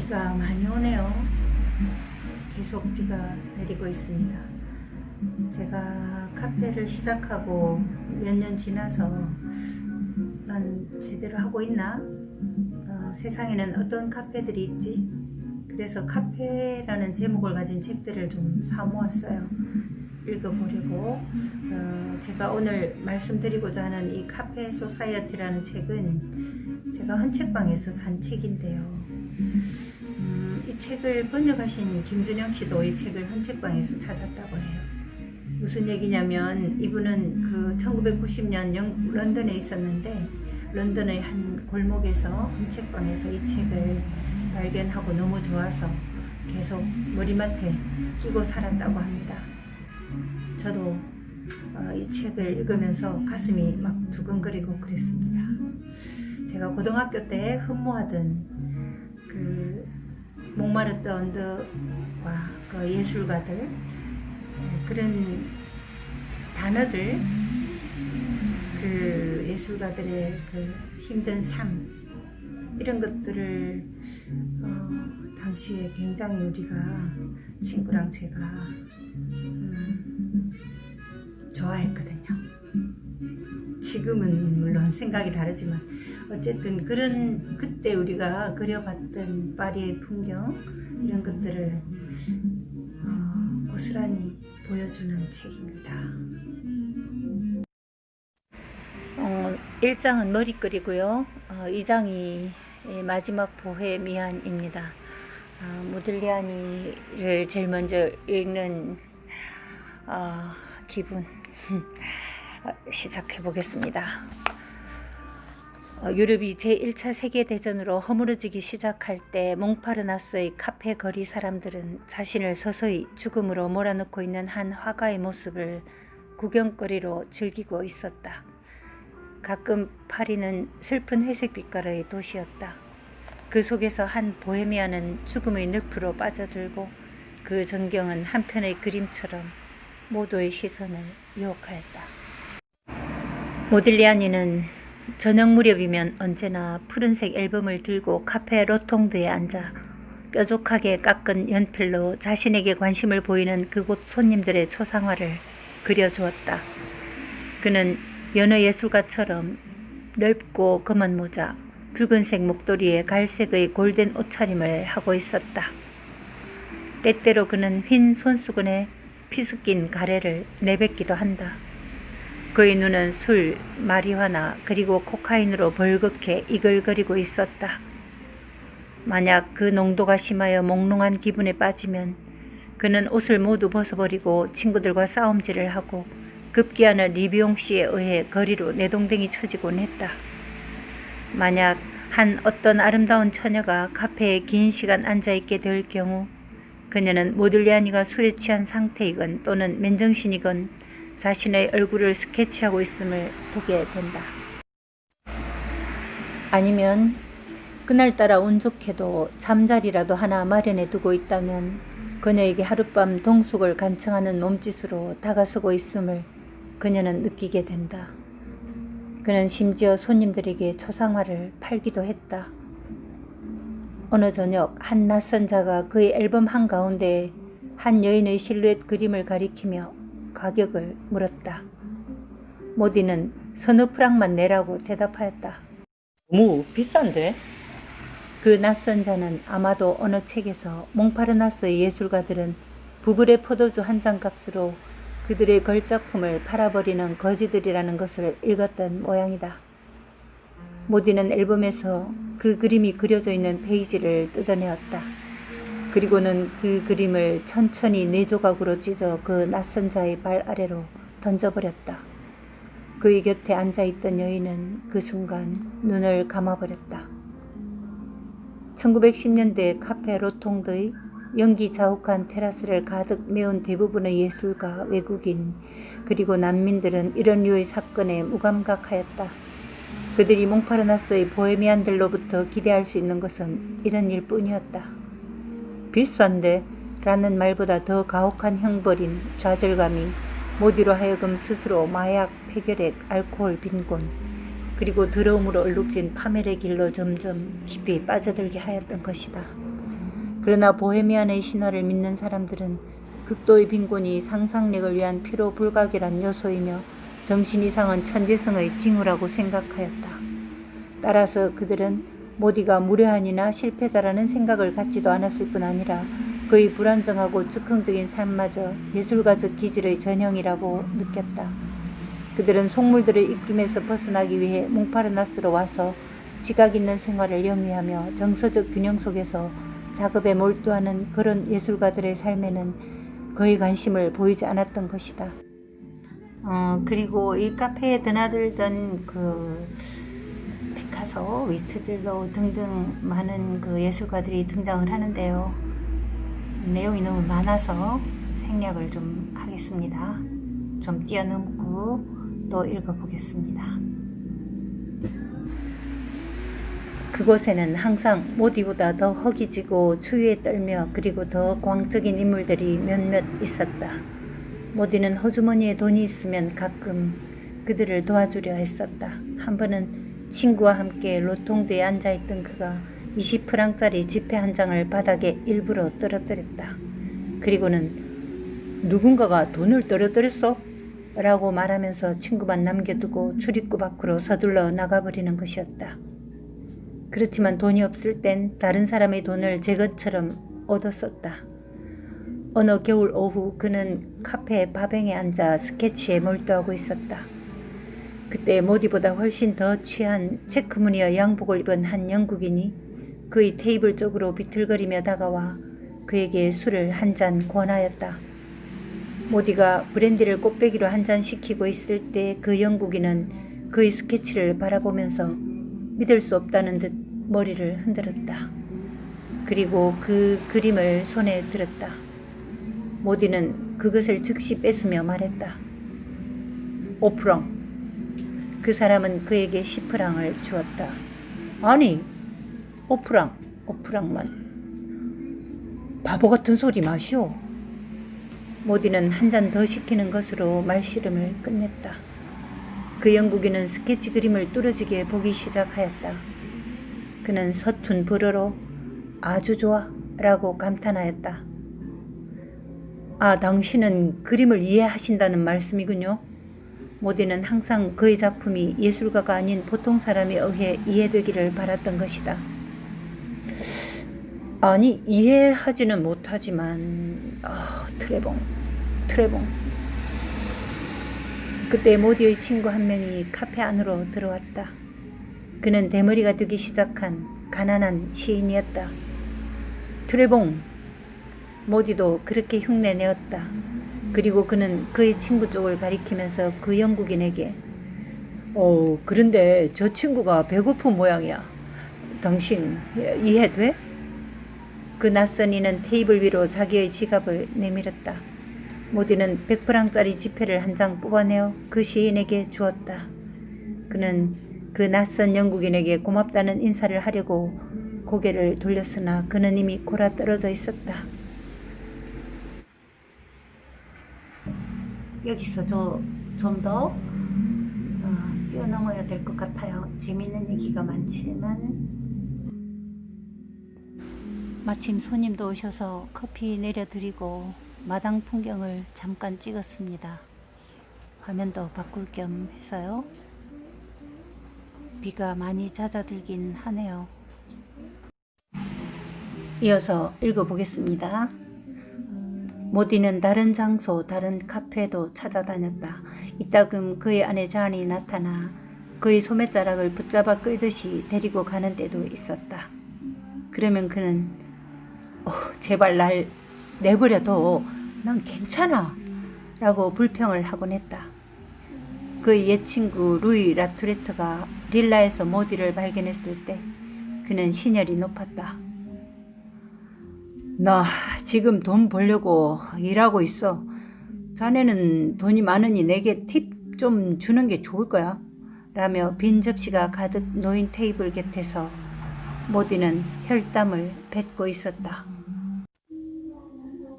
비가 많이 오네요. 계속 비가 내리고 있습니다. 제가 카페를 시작하고 몇 년 지나서 난 제대로 하고 있나? 세상에는 어떤 카페들이 있지? 그래서 카페라는 제목을 가진 책들을 좀 사모았어요. 읽어보려고. 제가 오늘 말씀드리고자 하는 이 카페 소사이어티라는 책은 제가 헌책방에서 산 책인데요. 이 책을 번역하신 김준영 씨도 이 책을 헌책방에서 찾았다고 해요. 무슨 얘기냐면 이분은 그 1990년 런던에 있었는데 런던의 한 골목에서 헌책방에서 이 책을 발견하고 너무 좋아서 계속 머리맡에 끼고 살았다고 합니다. 저도 이 책을 읽으면서 가슴이 막 두근거리고 그랬습니다. 제가 고등학교 때 흠모하던 그 목마르트 언더와 그 예술가들, 그런 단어들, 그 예술가들의 그 힘든 삶, 이런 것들을 당시에 굉장히 우리가 친구랑 제가 좋아했거든요. 지금은 물론 생각이 다르지만 어쨌든 그런 그때 우리가 그려봤던 파리의 풍경, 이런 것들을 고스란히 보여주는 책입니다. 1장은 머리글이고요. 2장이 마지막 보헤미안입니다. 모들리아니를 제일 먼저 읽는 기분 시작해 보겠습니다. 유럽이 제1차 세계대전으로 허물어지기 시작할 때 몽파르나스의 카페 거리 사람들은 자신을 서서히 죽음으로 몰아넣고 있는 한 화가의 모습을 구경거리로 즐기고 있었다. 가끔 파리는 슬픈 회색 빛깔의 도시였다. 그 속에서 한 보헤미안은 죽음의 늪으로 빠져들고 그 전경은 한편의 그림처럼 모두의 시선을 유혹하였다. 모딜리아니는 저녁 무렵이면 언제나 푸른색 앨범을 들고 카페 로통드에 앉아 뾰족하게 깎은 연필로 자신에게 관심을 보이는 그곳 손님들의 초상화를 그려주었다. 그는 여느 예술가처럼 넓고 검은 모자, 붉은색 목도리에 갈색의 골덴 옷차림을 하고 있었다. 때때로 그는 흰 손수건에 피스낀 가래를 내뱉기도 한다. 그의 눈은 술, 마리화나 그리고 코카인으로 벌겋게 이글거리고 있었다. 만약 그 농도가 심하여 몽롱한 기분에 빠지면 그는 옷을 모두 벗어버리고 친구들과 싸움질을 하고 급기야는 리비옹 씨에 의해 거리로 내동댕이 쳐지곤 했다. 만약 어떤 아름다운 처녀가 카페에 긴 시간 앉아있게 될 경우 그녀는 모들리아니가 술에 취한 상태이건 또는 맨정신이건 자신의 얼굴을 스케치하고 있음을 보게 된다. 아니면 그날따라 운 좋게도 잠자리라도 하나 마련해 두고 있다면 그녀에게 하룻밤 동숙을 간청하는 몸짓으로 다가서고 있음을 그녀는 느끼게 된다. 그는 심지어 손님들에게 초상화를 팔기도 했다. 어느 저녁 한 낯선 자가 그의 앨범 한가운데에 한 여인의 실루엣 그림을 가리키며 가격을 물었다. 모디는 서너 프랑만 내라고 대답하였다. 너무 비싼데? 그 낯선 자는 아마도 어느 책에서 몽파르나스의 예술가들은 부불의 포도주 한 잔 값으로 그들의 걸작품을 팔아버리는 거지들이라는 것을 읽었던 모양이다. 모디는 앨범에서 그 그림이 그려져 있는 페이지를 뜯어내었다. 그리고는 그 그림을 천천히 4조각으로 찢어 그 낯선 자의 발 아래로 던져버렸다. 그의 곁에 앉아있던 여인은 그 순간 눈을 감아버렸다. 1910년대 카페 로통드의 연기 자욱한 테라스를 가득 메운 대부분의 예술가, 외국인, 그리고 난민들은 이런 류의 사건에 무감각하였다. 그들이 몽파르나스의 보헤미안들로부터 기대할 수 있는 것은 이런 일뿐이었다. 비싼데? 라는 말보다 더 가혹한 형벌인 좌절감이 모디로 하여금 스스로 마약, 폐결핵, 알코올, 빈곤, 그리고 더러움으로 얼룩진 파멸의 길로 점점 깊이 빠져들게 하였던 것이다. 그러나 보헤미안의 신화를 믿는 사람들은 극도의 빈곤이 상상력을 위한 피로 불가결한 요소이며 정신 이상은 천재성의 징후라고 생각하였다. 따라서 그들은 모디가 무례한이나 실패자라는 생각을 갖지도 않았을 뿐 아니라 그의 불안정하고 즉흥적인 삶마저 예술가적 기질의 전형이라고 느꼈다. 그들은 속물들의 입김에서 벗어나기 위해 몽파르나스로 와서 지각 있는 생활을 영위하며 정서적 균형 속에서 작업에 몰두하는 그런 예술가들의 삶에는 거의 관심을 보이지 않았던 것이다. 그리고 이 카페에 드나들던 그 피카소, 위트빌로 등등 많은 그 예술가들이 등장을 하는데요. 내용이 너무 많아서 생략을 좀 하겠습니다. 좀 뛰어넘고 또 읽어보겠습니다. 그곳에는 항상 모디보다 더 허기지고 추위에 떨며 그리고 더 광적인 인물들이 몇몇 있었다. 모디는 호주머니에 돈이 있으면 가끔 그들을 도와주려 했었다. 한 번은 친구와 함께 로통드에 앉아있던 그가 20프랑짜리 지폐 한 장을 바닥에 일부러 떨어뜨렸다. 그리고는 누군가가 돈을 떨어뜨렸어? 라고 말하면서 친구만 남겨두고 출입구 밖으로 서둘러 나가버리는 것이었다. 그렇지만 돈이 없을 땐 다른 사람의 돈을 제 것처럼 얻었었다. 어느 겨울 오후 그는 카페 바뱅에 앉아 스케치에 몰두하고 있었다. 그때 모디보다 훨씬 더 취한 체크무늬의 양복을 입은 한 영국인이 그의 테이블 쪽으로 비틀거리며 다가와 그에게 술을 한 잔 권하였다. 모디가 브랜디를 꽃배기로 한 잔 시키고 있을 때 그 영국인은 그의 스케치를 바라보면서 믿을 수 없다는 듯 머리를 흔들었다. 그리고 그 그림을 손에 들었다. 모디는 그것을 즉시 뺏으며 말했다. 5프랑. 그 사람은 그에게 10프랑을 주었다. 아니, 5프랑만. 바보 같은 소리 마시오. 모디는 한 잔 더 시키는 것으로 말씨름을 끝냈다. 그 영국인은 스케치 그림을 뚫어지게 보기 시작하였다. 그는 서툰 불어로 아주 좋아 라고 감탄하였다. 아, 당신은 그림을 이해하신다는 말씀이군요. 모디는 항상 그의 작품이 예술가가 아닌 보통 사람에 의해 이해되기를 바랐던 것이다. 아니, 이해하지는 못하지만 트레봉. 그때 모디의 친구 한 명이 카페 안으로 들어왔다. 그는 대머리가 되기 시작한 가난한 시인이었다. 트레봉. 모디도 그렇게 흉내내었다. 그리고 그는 그의 친구 쪽을 가리키면서 그 영국인에게 그런데 저 친구가 배고픈 모양이야. 당신 이해돼? 그 낯선 이는 테이블 위로 자기의 지갑을 내밀었다. 모디는 100프랑짜리 지폐를 한 장 뽑아내어 그 시인에게 주었다. 그는 그 낯선 영국인에게 고맙다는 인사를 하려고 고개를 돌렸으나 그는 이미 골아 떨어져 있었다. 여기서 좀 더 뛰어넘어야 될 것 같아요. 재밌는 얘기가 많지만 마침 손님도 오셔서 커피 내려드리고 마당 풍경을 잠깐 찍었습니다. 화면도 바꿀 겸 해서요. 비가 많이 잦아들긴 하네요. 이어서 읽어보겠습니다. 모디는 다른 장소, 다른 카페도 찾아다녔다. 이따금 그의 아내 잔이 나타나 그의 소매자락을 붙잡아 끌듯이 데리고 가는 때도 있었다. 그러면 그는 제발 날 내버려둬. 난 괜찮아. 라고 불평을 하곤 했다. 그의 옛 친구 루이 라투레트가 릴라에서 모디를 발견했을 때 그는 신혈이 높았다. 나 지금 돈 벌려고 일하고 있어. 자네는 돈이 많으니 내게 팁 좀 주는 게 좋을 거야. 라며 빈 접시가 가득 놓인 테이블 곁에서 모디는 혈담을 뱉고 있었다.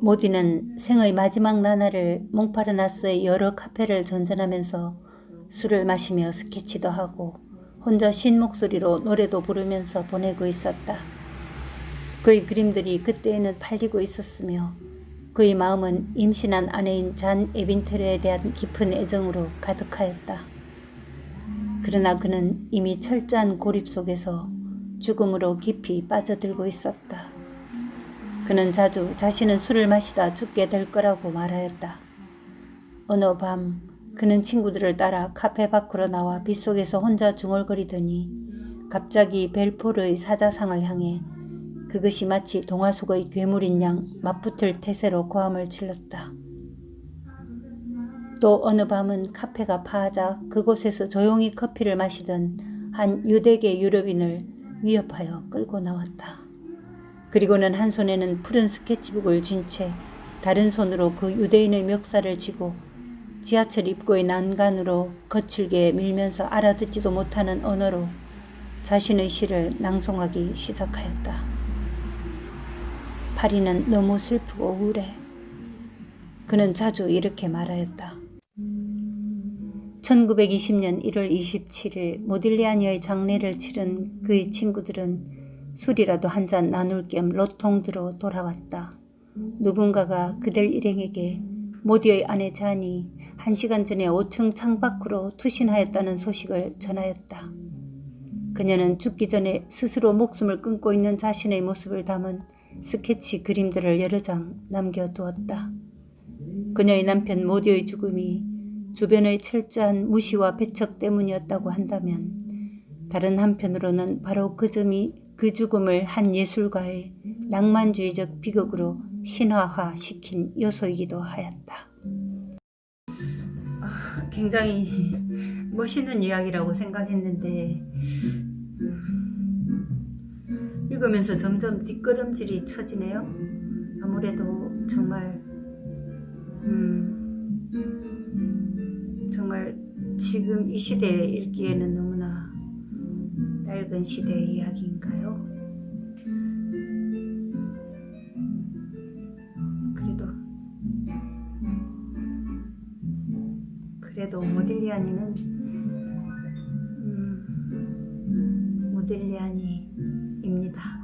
모디는 생의 마지막 나날을 몽파르나스의 여러 카페를 전전하면서 술을 마시며 스케치도 하고 혼자 쉰 목소리로 노래도 부르면서 보내고 있었다. 그의 그림들이 그때에는 팔리고 있었으며 그의 마음은 임신한 아내인 잔 에빈테르에 대한 깊은 애정으로 가득하였다. 그러나 그는 이미 철저한 고립 속에서 죽음으로 깊이 빠져들고 있었다. 그는 자주 자신은 술을 마시다 죽게 될 거라고 말하였다. 어느 밤 그는 친구들을 따라 카페 밖으로 나와 빗속에서 혼자 중얼거리더니 갑자기 벨포르의 사자상을 향해 그것이 마치 동화 속의 괴물인 양 맞붙을 태세로 고함을 질렀다. 또 어느 밤은 카페가 파하자 그곳에서 조용히 커피를 마시던 한 유대계 유럽인을 위협하여 끌고 나왔다. 그리고는 한 손에는 푸른 스케치북을 쥔 채 다른 손으로 그 유대인의 멱살을 쥐고 지하철 입구의 난간으로 거칠게 밀면서 알아듣지도 못하는 언어로 자신의 시를 낭송하기 시작하였다. 파리는 너무 슬프고 우울해. 그는 자주 이렇게 말하였다. 1920년 1월 27일 모딜리아니의 장례를 치른 그의 친구들은 술이라도 한 잔 나눌 겸 로통드로 돌아왔다. 누군가가 그들 일행에게 모디의 아내 잔이 1시간 전에 5층 창밖으로 투신하였다는 소식을 전하였다. 그녀는 죽기 전에 스스로 목숨을 끊고 있는 자신의 모습을 담은 스케치 그림들을 여러 장 남겨두었다. 그녀의 남편 모디의 죽음이 주변의 철저한 무시와 배척 때문이었다고 한다면 다른 한편으로는 바로 그 점이 그 죽음을 한 예술가의 낭만주의적 비극으로 신화화시킨 요소이기도 하였다. 굉장히 멋있는 이야기라고 생각했는데 읽으면서 점점 뒷걸음질이 쳐지네요. 아무래도 정말 지금 이 시대에 읽기에는 너무나 낡은 시대의 이야기인가요? 그래도 모딜리아니는 모딜리아니입니다.